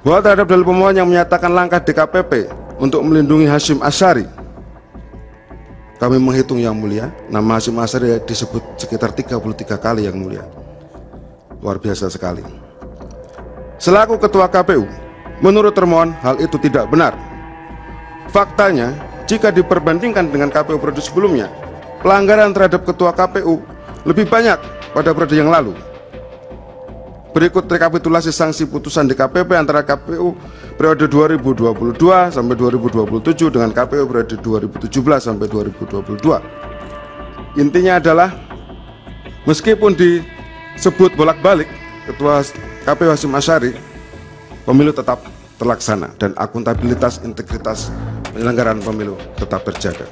Bahwa terhadap dalil pemohon yang menyatakan langkah DKPP untuk melindungi Hasyim Asy'ari, kami menghitung yang mulia, nama Hasyim Asy'ari disebut sekitar 33 kali yang mulia. Luar biasa sekali. Selaku Ketua KPU, menurut termohon hal itu tidak benar. Faktanya, jika diperbandingkan dengan KPU periode sebelumnya, pelanggaran terhadap Ketua KPU lebih banyak pada periode yang lalu. Berikut rekapitulasi sanksi putusan DKPP antara KPU periode 2022 sampai 2027 dengan KPU periode 2017 sampai 2022. Intinya adalah, meskipun disebut bolak-balik Ketua KPU Hasyim Asy'ari, pemilu tetap terlaksana dan akuntabilitas integritas penyelenggaraan pemilu tetap terjaga.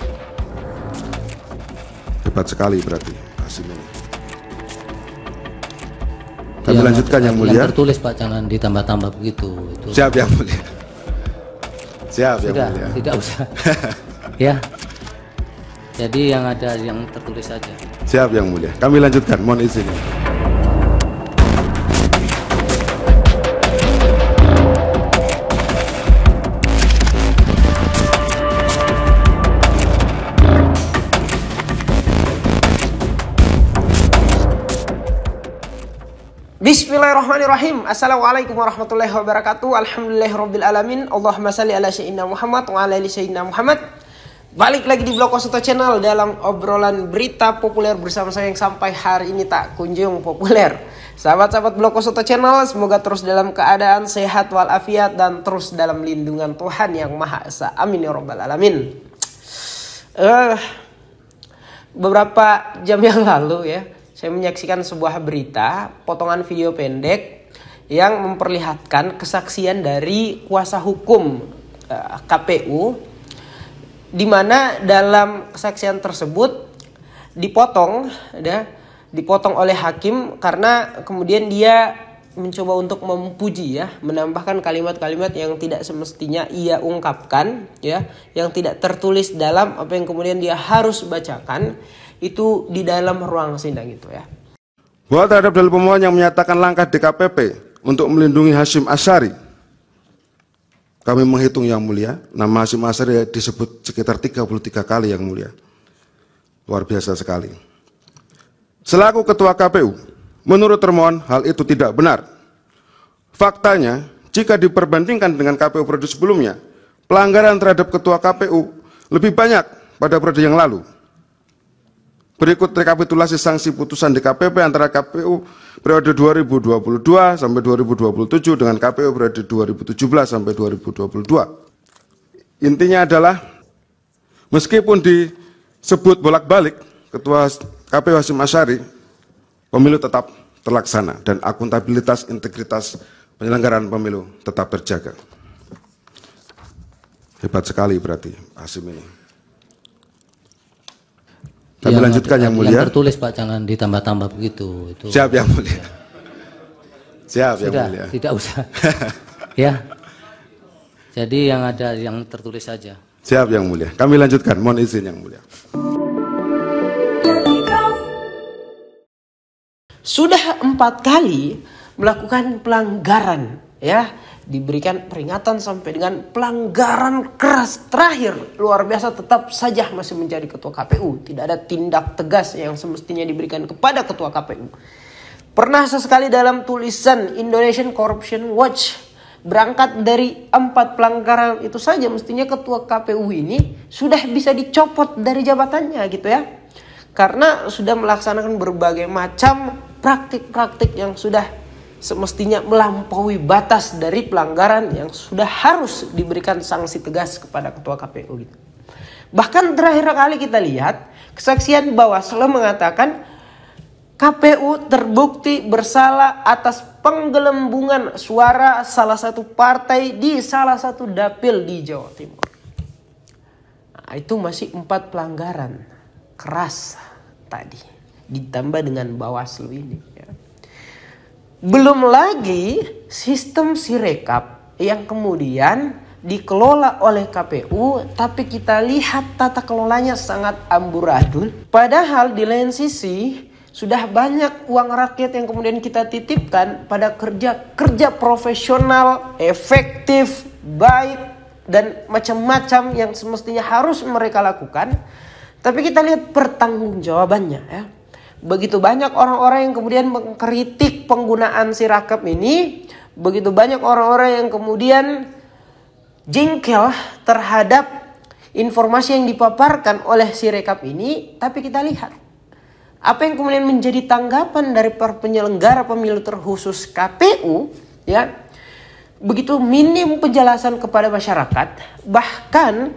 Hebat sekali berarti Hasyim ini. Kami lanjutkan yang mulia. Yang tertulis Pak, jangan ditambah-tambah begitu. Itu. Siap yang mulia. Siap sudah, yang mulia. tidak usah. Ya. Jadi yang ada yang tertulis saja. Siap yang mulia. Kami lanjutkan. Mohon izin. Bismillahirrahmanirrahim. Assalamualaikum warahmatullahi wabarakatuh. Alhamdulillahirabbil alamin. Allahumma shalli ala sayyidina Muhammad wa ala ali sayyidina Muhammad. Balik lagi di Bloko Soto Channel dalam obrolan berita populer bersama saya yang sampai hari ini tak kunjung populer. Sahabat-sahabat Bloko Soto Channel, semoga terus dalam keadaan sehat walafiat dan terus dalam lindungan Tuhan yang Maha Esa. Amin ya rabbal alamin. Beberapa jam yang lalu ya, saya menyaksikan sebuah berita, potongan video pendek yang memperlihatkan kesaksian dari kuasa hukum KPU, di mana dalam kesaksian tersebut dipotong oleh hakim karena kemudian dia mencoba untuk memuji ya, menambahkan kalimat-kalimat yang tidak semestinya ia ungkapkan ya, yang tidak tertulis dalam apa yang kemudian dia harus bacakan itu di dalam ruang sidang itu ya. Bahwa terhadap dalil pemohon yang menyatakan langkah DKPP untuk melindungi Hasyim Asy'ari, kami menghitung yang mulia, nama Hasyim Asy'ari disebut sekitar 33 kali yang mulia. Luar biasa sekali. Selaku Ketua KPU, menurut termohon hal itu tidak benar. Faktanya, jika diperbandingkan dengan KPU periode sebelumnya, pelanggaran terhadap Ketua KPU lebih banyak pada periode yang lalu. Berikut rekapitulasi sanksi putusan DKPP antara KPU periode 2022 sampai 2027 dengan KPU periode 2017 sampai 2022. Intinya adalah, meskipun disebut bolak-balik Ketua KPU Hasyim Asy'ari, pemilu tetap terlaksana dan akuntabilitas integritas penyelenggaraan pemilu tetap terjaga. Hebat sekali berarti Hasyim ini. Kami lanjutkan yang mulia. Yang tertulis Pak, jangan ditambah-tambah begitu. Itu. Siap yang mulia. Siap yang mulia. Tidak usah. Ya. Jadi yang ada yang tertulis saja. Siap yang mulia. Kami lanjutkan. Mohon izin yang mulia. Sudah 4 kali melakukan pelanggaran ya, diberikan peringatan sampai dengan pelanggaran keras terakhir, luar biasa, tetap saja masih menjadi Ketua KPU. Tidak ada tindak tegas yang semestinya diberikan kepada Ketua KPU. Pernah sesekali dalam tulisan Indonesian Corruption Watch, berangkat dari 4 pelanggaran itu saja mestinya Ketua KPU ini sudah bisa dicopot dari jabatannya gitu ya, karena sudah melaksanakan berbagai macam praktik-praktik yang sudah semestinya melampaui batas dari pelanggaran yang sudah harus diberikan sanksi tegas kepada Ketua KPU gitu. Bahkan terakhir kali kita lihat kesaksian Bawaslu mengatakan KPU terbukti bersalah atas penggelembungan suara salah satu partai di salah satu dapil di Jawa Timur. Nah, itu masih 4 pelanggaran keras tadi, ditambah dengan Bawaslu ini ya. Belum lagi sistem Sirekap yang kemudian dikelola oleh KPU, tapi kita lihat tata kelolanya sangat amburadul. Padahal di lain sisi Sudah banyak uang rakyat yang kemudian kita titipkan pada kerja profesional, efektif, baik, dan macam-macam yang semestinya harus mereka lakukan. Tapi kita lihat pertanggungjawabannya ya. Begitu banyak orang-orang yang kemudian mengkritik penggunaan Sirekap ini. Begitu banyak orang-orang yang kemudian jengkel terhadap informasi yang dipaparkan oleh Sirekap ini. Tapi kita lihat apa yang kemudian menjadi tanggapan dari para penyelenggara pemilu terkhusus KPU ya. Begitu minim penjelasan kepada masyarakat, bahkan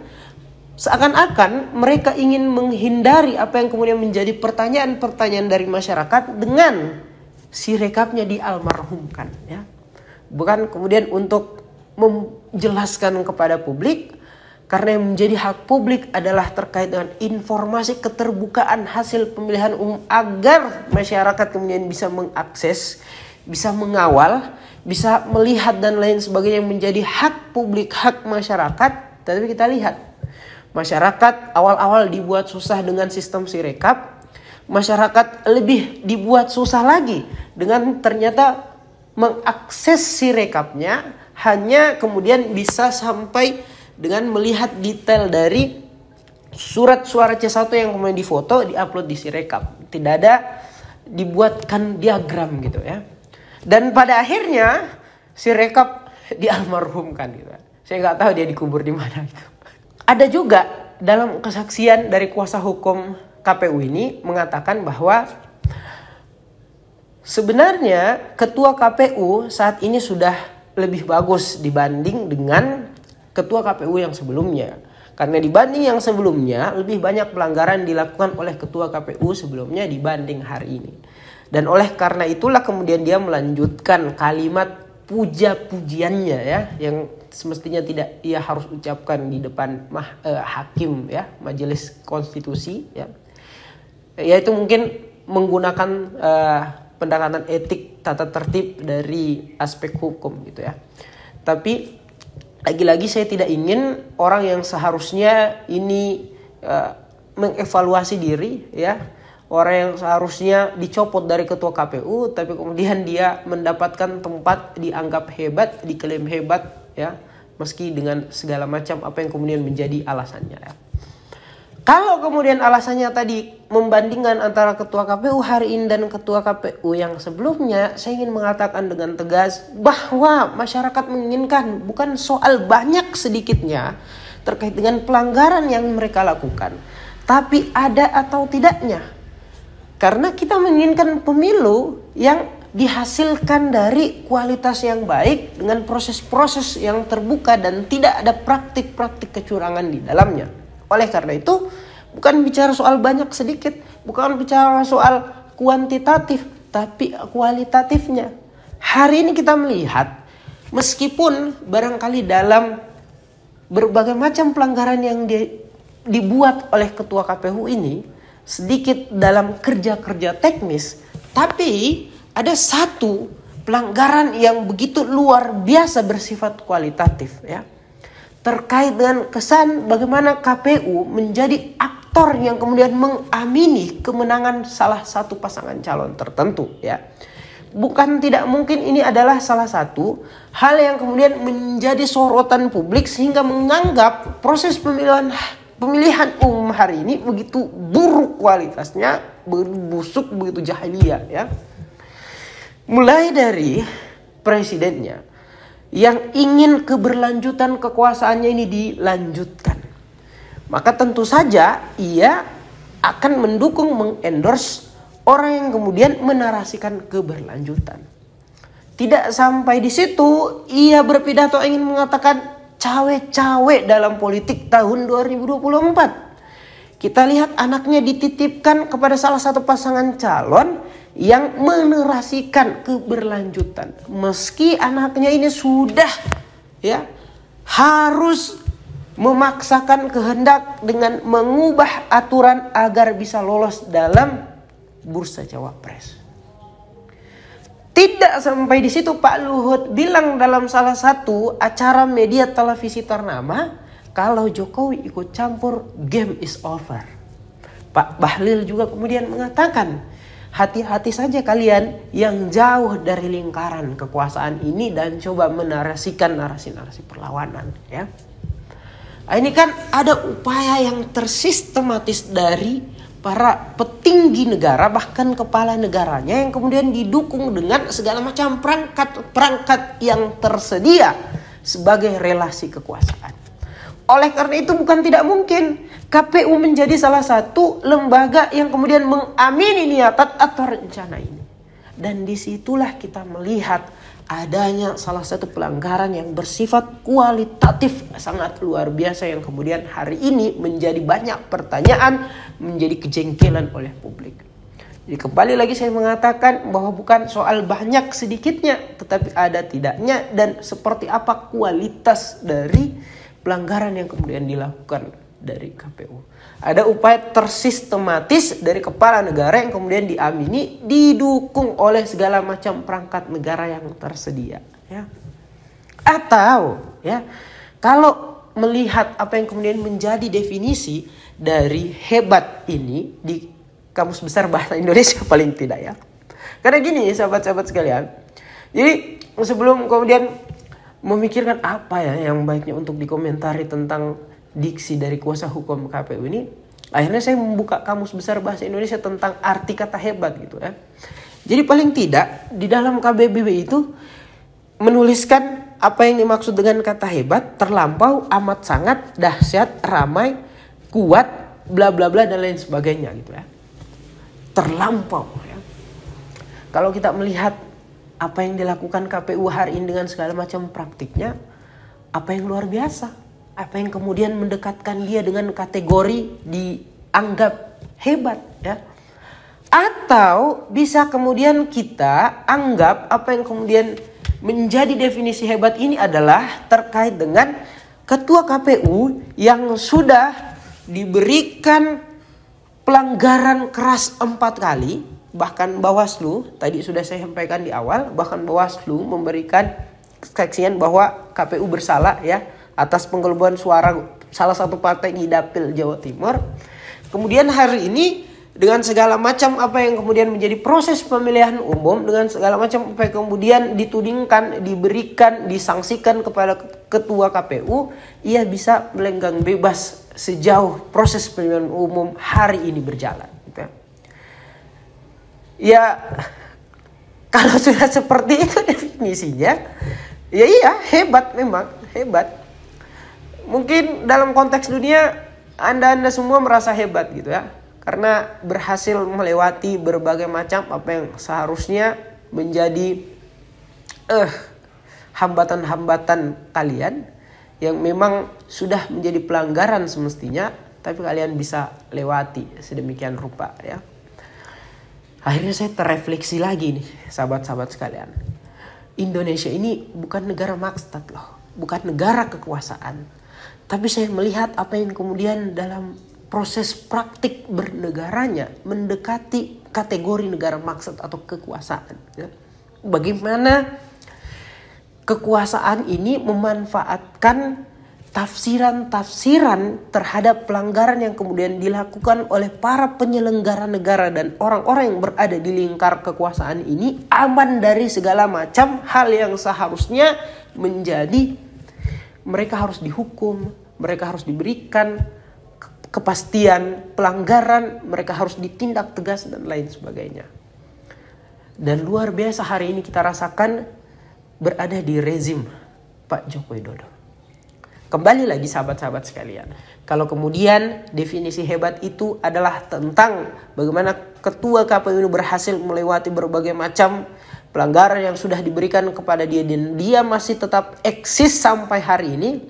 seakan-akan mereka ingin menghindari apa yang kemudian menjadi pertanyaan-pertanyaan dari masyarakat dengan Sirekapnya dialmarhumkan ya. Bukan kemudian untuk menjelaskan kepada publik, karena yang menjadi hak publik adalah terkait dengan informasi keterbukaan hasil pemilihan umum agar masyarakat kemudian bisa mengakses, bisa mengawal, bisa melihat dan lain sebagainya yang menjadi hak publik, hak masyarakat. Tapi kita lihat masyarakat awal-awal dibuat susah dengan sistem Sirekap. Masyarakat lebih dibuat susah lagi dengan ternyata mengakses Sirekapnya hanya kemudian bisa sampai dengan melihat detail dari surat suara C1 yang kemudian difoto, diupload di Sirekap. Tidak ada dibuatkan diagram gitu ya. Dan pada akhirnya Sirekap dialmarhumkan gitu. Saya nggak tahu dia dikubur di mana itu. Ada juga dalam kesaksian dari kuasa hukum KPU ini mengatakan bahwa sebenarnya ketua KPU saat ini sudah lebih bagus dibanding dengan ketua KPU yang sebelumnya. Karena dibanding yang sebelumnya lebih banyak pelanggaran dilakukan oleh ketua KPU sebelumnya dibanding hari ini. Dan oleh karena itulah kemudian dia melanjutkan kalimat puja-pujiannya ya, yang semestinya tidak ia harus ucapkan di depan hakim ya, majelis konstitusi ya. Yaitu mungkin menggunakan pendekatan etik tata tertib dari aspek hukum gitu ya. Tapi lagi-lagi saya tidak ingin orang yang seharusnya ini mengevaluasi diri ya, orang yang seharusnya dicopot dari ketua KPU tapi kemudian dia mendapatkan tempat dianggap hebat, diklaim hebat ya, meski dengan segala macam apa yang kemudian menjadi alasannya ya. Kalau kemudian alasannya tadi membandingkan antara ketua KPU hari ini dan ketua KPU yang sebelumnya, saya ingin mengatakan dengan tegas bahwa masyarakat menginginkan bukan soal banyak sedikitnya terkait dengan pelanggaran yang mereka lakukan, tapi ada atau tidaknya. Karena kita menginginkan pemilu yang dihasilkan dari kualitas yang baik dengan proses-proses yang terbuka dan tidak ada praktik-praktik kecurangan di dalamnya. Oleh karena itu, bukan bicara soal banyak sedikit, bukan bicara soal kuantitatif, tapi kualitatifnya. Hari ini kita melihat, meskipun barangkali dalam berbagai macam pelanggaran yang dibuat oleh ketua KPU ini, sedikit dalam kerja-kerja teknis, tapi ada satu pelanggaran yang begitu luar biasa bersifat kualitatif ya. Terkait dengan kesan bagaimana KPU menjadi aktor yang kemudian mengamini kemenangan salah satu pasangan calon tertentu ya. Bukan tidak mungkin ini adalah salah satu hal yang kemudian menjadi sorotan publik sehingga menganggap proses pemilihan umum hari ini begitu buruk kualitasnya, begitu busuk, begitu jahiliyah ya. Mulai dari presidennya yang ingin keberlanjutan kekuasaannya ini dilanjutkan, maka tentu saja ia akan mendukung, mengendorse orang yang kemudian menarasikan keberlanjutan. Tidak sampai di situ, ia berpidato ingin mengatakan cawe-cawe dalam politik tahun 2024. Kita lihat anaknya dititipkan kepada salah satu pasangan calon yang menerasikan keberlanjutan. Meski anaknya ini sudah ya harus memaksakan kehendak dengan mengubah aturan agar bisa lolos dalam bursa cawapres. Tidak sampai di situ, Pak Luhut bilang dalam salah satu acara media televisi ternama, kalau Jokowi ikut campur, game is over. Pak Bahlil juga kemudian mengatakan, hati-hati saja kalian yang jauh dari lingkaran kekuasaan ini dan coba menarasikan narasi-narasi perlawanan, ya. Ini kan ada upaya yang tersistematis dari para petinggi negara, bahkan kepala negaranya, yang kemudian didukung dengan segala macam perangkat yang tersedia sebagai relasi kekuasaan. Oleh karena itu bukan tidak mungkin KPU menjadi salah satu lembaga yang kemudian mengamini niatan atau rencana ini. Dan disitulah kita melihat adanya salah satu pelanggaran yang bersifat kualitatif sangat luar biasa yang kemudian hari ini menjadi banyak pertanyaan, menjadi kejengkelan oleh publik. Jadi kembali lagi saya mengatakan bahwa bukan soal banyak sedikitnya, tetapi ada tidaknya dan seperti apa kualitas dari pelanggaran yang kemudian dilakukan dari KPU. Ada upaya tersistematis dari kepala negara yang kemudian diamini, didukung oleh segala macam perangkat negara yang tersedia, ya. Atau, ya, kalau melihat apa yang kemudian menjadi definisi dari hebat ini di Kamus Besar Bahasa Indonesia paling tidak, ya. Karena gini, sahabat-sahabat sekalian. Jadi sebelum kemudian memikirkan apa ya yang baiknya untuk dikomentari tentang diksi dari kuasa hukum KPU ini, akhirnya saya membuka Kamus Besar Bahasa Indonesia tentang arti kata hebat gitu, ya. Jadi paling tidak di dalam KBBI itu menuliskan apa yang dimaksud dengan kata hebat: terlampau, amat sangat, dahsyat, ramai, kuat, bla bla bla dan lain sebagainya gitu, ya. Terlampau, ya. Kalau kita melihat apa yang dilakukan KPU hari ini dengan segala macam praktiknya, apa yang luar biasa. Apa yang kemudian mendekatkan dia dengan kategori dianggap hebat, ya. Atau bisa kemudian kita anggap apa yang kemudian menjadi definisi hebat ini adalah terkait dengan ketua KPU yang sudah diberikan pelanggaran keras 4 kali. Bahkan Bawaslu, tadi sudah saya sampaikan di awal, bahkan Bawaslu memberikan kesaksian bahwa KPU bersalah, ya, atas penggelembungan suara salah satu partai di Dapil Jawa Timur. Kemudian hari ini dengan segala macam apa yang kemudian menjadi proses pemilihan umum, dengan segala macam apa yang kemudian ditudingkan, diberikan, disangsikan kepada ketua KPU, ia bisa melenggang bebas sejauh proses pemilihan umum hari ini berjalan. Gitu, ya. Ya, kalau sudah seperti itu definisinya, ya iya hebat, memang hebat. Mungkin dalam konteks dunia Anda semua merasa hebat gitu, ya. Karena berhasil melewati berbagai macam apa yang seharusnya menjadi hambatan-hambatan kalian yang memang sudah menjadi pelanggaran semestinya, tapi kalian bisa lewati sedemikian rupa, ya. Akhirnya saya terrefleksi lagi nih, sahabat-sahabat sekalian. Indonesia ini bukan negara maksud loh, bukan negara kekuasaan. Tapi saya melihat apa yang kemudian dalam proses praktik bernegaranya mendekati kategori negara maksud atau kekuasaan, ya. Bagaimana kekuasaan ini memanfaatkan tafsiran-tafsiran terhadap pelanggaran yang kemudian dilakukan oleh para penyelenggara negara dan orang-orang yang berada di lingkar kekuasaan ini aman dari segala macam hal yang seharusnya menjadi mereka harus dihukum, mereka harus diberikan kepastian pelanggaran, mereka harus ditindak tegas dan lain sebagainya. Dan luar biasa hari ini kita rasakan berada di rezim Pak Joko Widodo. Kembali lagi sahabat-sahabat sekalian, kalau kemudian definisi hebat itu adalah tentang bagaimana ketua KPU ini berhasil melewati berbagai macam pelanggaran yang sudah diberikan kepada dia dan dia masih tetap eksis sampai hari ini,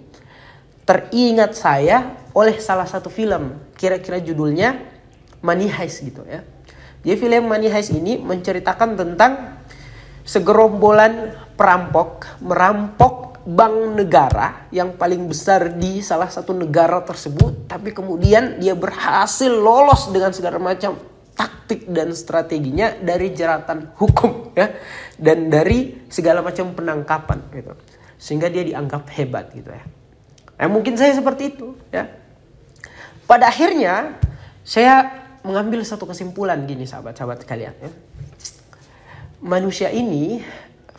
teringat saya oleh salah satu film, kira-kira judulnya Money Heist gitu, ya. Jadi film Money Heist ini menceritakan tentang segerombolan perampok merampok bank negara yang paling besar di salah satu negara tersebut, tapi kemudian dia berhasil lolos dengan segala macam taktik dan strateginya dari jeratan hukum, ya, dan dari segala macam penangkapan gitu, sehingga dia dianggap hebat gitu, ya. Mungkin saya seperti itu, ya. Pada akhirnya saya mengambil satu kesimpulan gini sahabat-sahabat sekalian ya. Manusia ini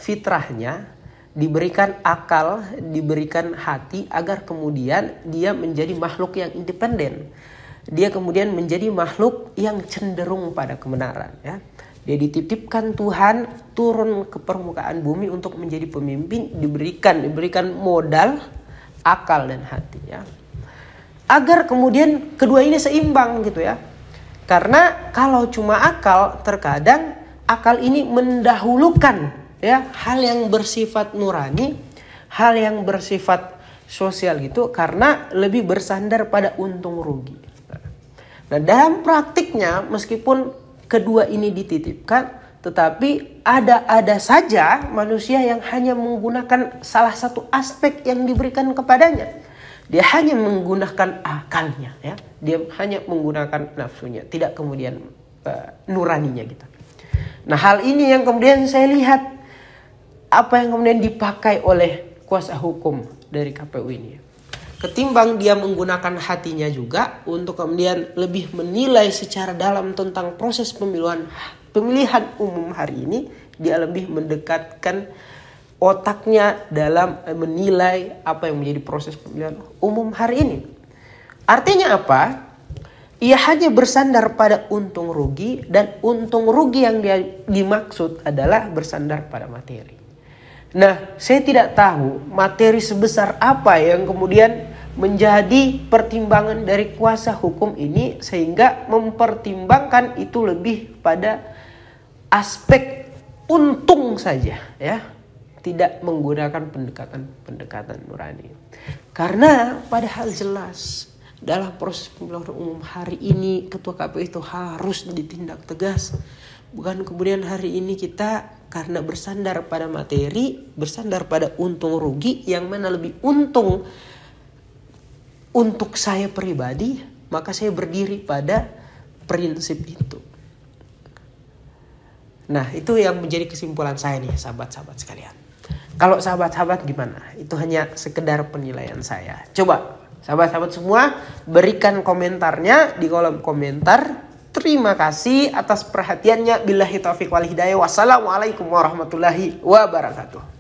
fitrahnya diberikan akal, diberikan hati agar kemudian dia menjadi makhluk yang independen. Dia kemudian menjadi makhluk yang cenderung pada kebenaran ya. Dia dititipkan Tuhan turun ke permukaan bumi untuk menjadi pemimpin, diberikan modal, akal dan hati ya. Agar kemudian kedua ini seimbang gitu ya. Karena kalau cuma akal, terkadang akal ini mendahulukan ya hal yang bersifat nurani, hal yang bersifat sosial gitu karena lebih bersandar pada untung rugi. Nah, dalam praktiknya meskipun kedua ini dititipkan, tetapi ada saja manusia yang hanya menggunakan salah satu aspek yang diberikan kepadanya. Dia hanya menggunakan akalnya ya. Dia hanya menggunakan nafsunya, tidak kemudian nuraninya gitu. Nah, hal ini yang kemudian saya lihat apa yang kemudian dipakai oleh kuasa hukum dari KPU ini. Ketimbang dia menggunakan hatinya juga untuk kemudian lebih menilai secara dalam tentang proses pemilihan umum hari ini, dia lebih mendekatkan otaknya dalam menilai apa yang menjadi proses pemilihan umum hari ini. Artinya apa? Ia hanya bersandar pada untung rugi, dan untung rugi yang dia dimaksud adalah bersandar pada materi. Nah, saya tidak tahu materi sebesar apa yang kemudian menjadi pertimbangan dari kuasa hukum ini sehingga mempertimbangkan itu lebih pada aspek untung saja ya, tidak menggunakan pendekatan nurani. Karena padahal jelas dalam proses pemilihan umum hari ini ketua KPU itu harus ditindak tegas. Bukan kemudian hari ini kita karena bersandar pada materi, bersandar pada untung rugi, yang mana lebih untung untuk saya pribadi, maka saya berdiri pada prinsip itu. Nah, itu yang menjadi kesimpulan saya nih sahabat-sahabat sekalian. Kalau sahabat-sahabat gimana? Itu hanya sekedar penilaian saya. Coba sahabat-sahabat semua berikan komentarnya di kolom komentar. Terima kasih atas perhatiannya. Billahi taufiq wal hidayah. Wassalamualaikum warahmatullahi wabarakatuh.